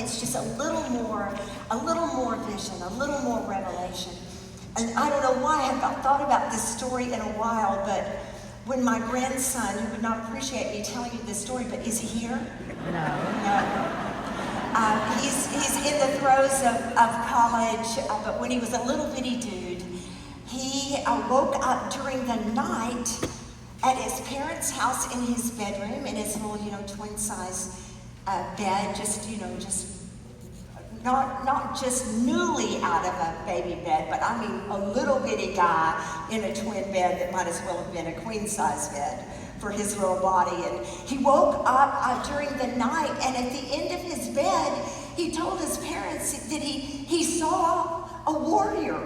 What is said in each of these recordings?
it's just a little more vision, a little more revelation. And I don't know why I have not thought about this story in a while, but when my grandson, who would not appreciate me telling you this story, but is he here? No. He's in the throes of college, but when he was a little bitty dude, he woke up during the night at his parents' house in his bedroom, in his little, twin size bed, just not just newly out of a baby bed, but I mean a little bitty guy in a twin bed that might as well have been a queen size bed for his little body. And he woke up during the night, and at the end of his bed, he told his parents that he saw a warrior.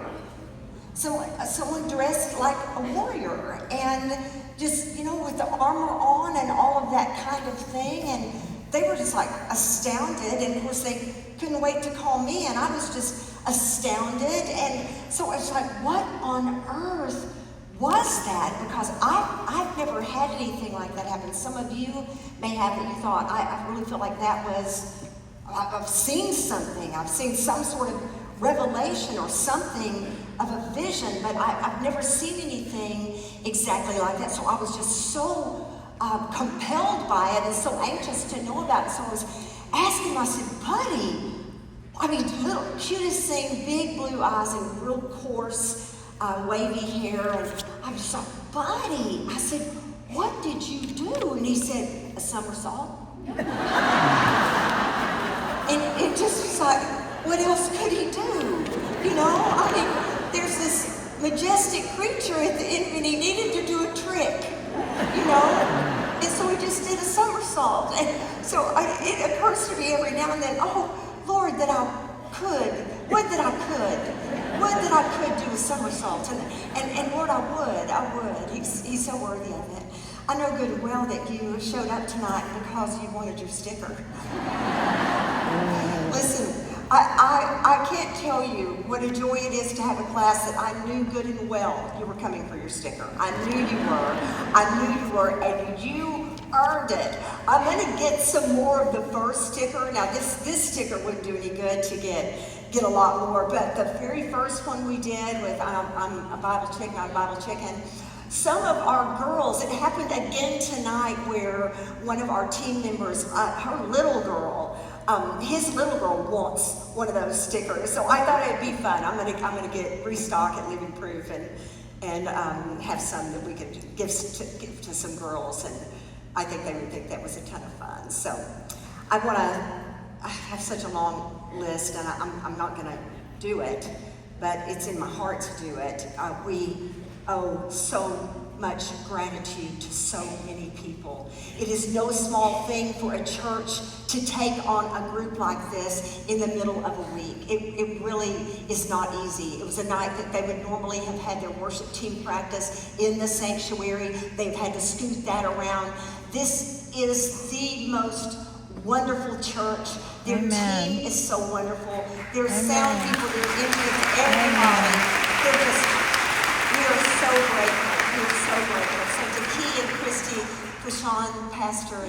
So someone dressed like a warrior, and just, with the armor on and all of that kind of thing. And they were just like astounded, and of course they couldn't wait to call me, and I was just astounded. And so I was like, what on earth was that? Because I've never had anything like that happen. Some of you may have that you thought, I really feel like that was, I've seen something. I've seen some sort of revelation or something of a vision, but I've never seen anything exactly like that. So I was just so compelled by it and so anxious to know about it. So I was asking him, I said, buddy, I mean, little cutest thing, big blue eyes and real coarse, wavy hair. And I was like, buddy, I said, what did you do? And he said, a somersault. And it just was like, what else could he do? I mean, there's this majestic creature at the end, and he needed to do a trick, And so he just did a somersault. And so it occurs to me every now and then, oh, Lord, that I could. Would that I could. Would that I could do a somersault. And Lord, I would. He's so worthy of it. I know good and well that you showed up tonight because you wanted your sticker. Listen, I can't tell you what a joy it is to have a class that I knew good and well you were coming for your sticker. I knew you were, and you earned it. I'm going to get some more of the first sticker. Now, this sticker wouldn't do any good to get a lot more, but the very first one we did with I'm a Bible chicken, some of our girls, it happened again tonight where one of our team members, her little girl, his little girl wants one of those stickers. So I thought it'd be fun. I'm gonna restock at Living Proof and have some that we could give to some girls, and I think they would think that was a ton of fun. So I have such a long list, and I'm not gonna do it, but it's in my heart to do it. We owe so much gratitude to so many people. It is no small thing for a church to take on a group like this in the middle of a week. It really is not easy. It was a night that they would normally have had their worship team practice in the sanctuary. They've had to scoot that around. This is the most wonderful church. Their team is so wonderful. Their sound people, their influence, everybody. We are so grateful. We are so grateful. So to Key and Christy, Prashant, Pastor,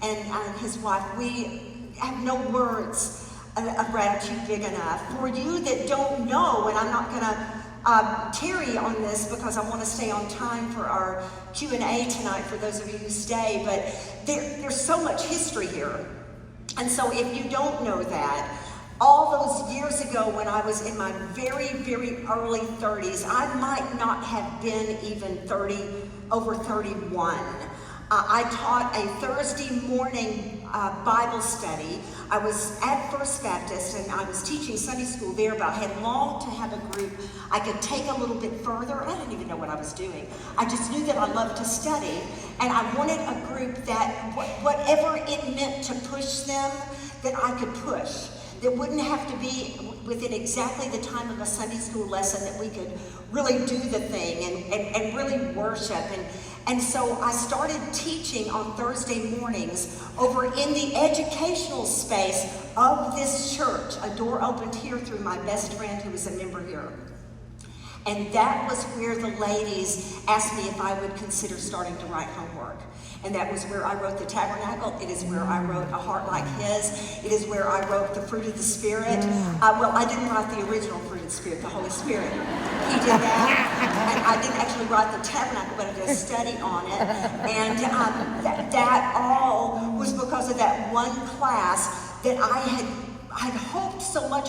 and his wife, we have no words of gratitude big enough. For you that don't know, and I'm not going to tarry on this because I want to stay on time for our Q&A tonight for those of you who stay, but there's so much history here. And so if you don't know that, all those years ago when I was in my very, very early 30s, I might not have been even over 31. I taught a Thursday morning Bible study. I was at First Baptist, and I was teaching Sunday school there, but I had longed to have a group I could take a little bit further. I didn't even know what I was doing. I just knew that I loved to study, and I wanted a group that, whatever it meant to push them, that I could push. That wouldn't have to be within exactly the time of a Sunday school lesson, that we could really do the thing and really worship. And so I started teaching on Thursday mornings over in the educational space of this church. A door opened here through my best friend who was a member here. And that was where the ladies asked me if I would consider starting to write homework. And that was where I wrote the tabernacle. It is where I wrote A Heart Like His. It is where I wrote the fruit of the Spirit. Well, I didn't write the original fruit of the Spirit, the Holy Spirit. He did that. And I didn't actually write the tabernacle, but I did a study on it. And that all was because of that one class that I'd hoped so much